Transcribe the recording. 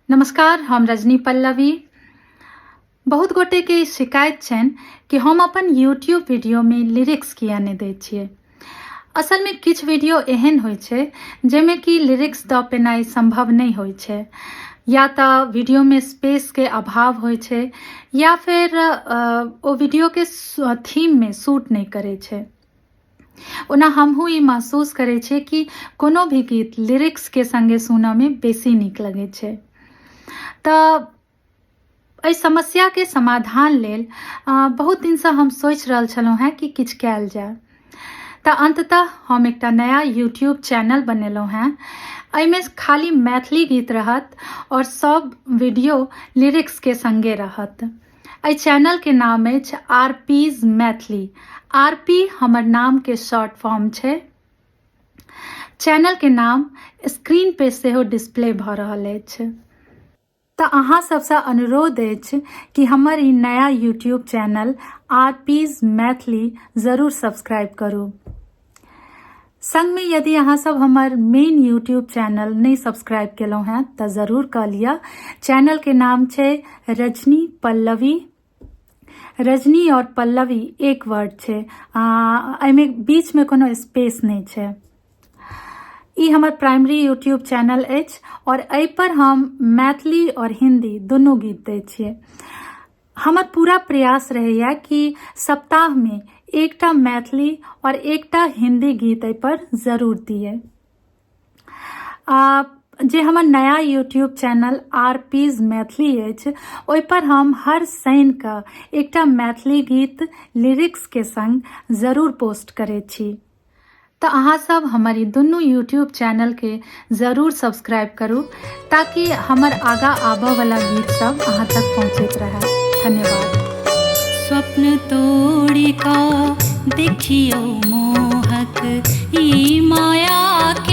नमस्कार, हम रजनी पल्लवी। बहुत गोटे के शिकायत छन कि हम अपन यूट्यूब वीडियो में लिरिक्स किया नहीं दै छियै। असल में किछ वीडियो एहन होइ छै जेमे कि लिरिक्स द पेनाइ संभव नहीं होइ छै, या तो वीडियो में स्पेस के अभाव होइ छै या फिर ओ वीडियो के थीम में सूट नहीं करे छै। ओना हमहू ई महसूस करे छियै कि कोनो भी गीत लिरिक्स के संगे सुनऽ में बेसी नीक लगे छै। तऽ एहि समस्या के समाधान लेल बहुत दिन से हम सोच रहल छलहुँ हैं कि किछ कयल जाय। तऽ अंततः हम एकटा नया यूट्यूब चैनल बनेलहुँ हैं। एहिमे खाली मैथिली गीत रहत और सब वीडियो लिरिक्स के संगे रहत। एहि चैनल के नाम अछि आरपीज मैथिली। आरपी हमर नाम के शॉर्ट फॉर्म छै। चैनल के नाम स्क्रीन पे सेहो डिस्प्ले भऽ रहल अछि। तऽ अहाँ सबसँ अनुरोध अछि कि हमर ई नया यूट्यूब चैनल आरपीज मैथिली जरूर सब्सक्राइब करू। संग में यदि अहाँ सब हमर मेन यूट्यूब चैनल नहीं सब्सक्राइब केलहुँ हैं तऽ जरूर कऽ लिअ। चैनल के नाम छै रजनी पल्लवी। रजनी और पल्लवी एक वर्ड छै, एहिमे बीच में कोनो स्पेस नहीं छै। ई हमर प्राइमरी यूट्यूब चैनल अछि और एहि पर हम मैथिली और हिंदी दुनू गीत दै छियै। हमर पूरा प्रयास रहैया कि सप्ताह में एकटा मैथिली और एकटा हिंदी गीत एहि पर जरूर दिए। जे हमर नया यूट्यूब चैनल आरपीज मैथिली अछि, ओहि पर हम हर शनि के एकटा मैथिली गीत लिरिक्स के संग जरूर पोस्ट करे छी। तो अहाँ सब हमर ई दुनू यूट्यूब चैनल के जरूर सब्सक्राइब करू ताकि हमर आगा आबऽ वाला गीत सब अहाँ तक पहुँचैत रहे। धन्यवाद। स्वप्न तोड़ी का देखियो मोहक ई माया के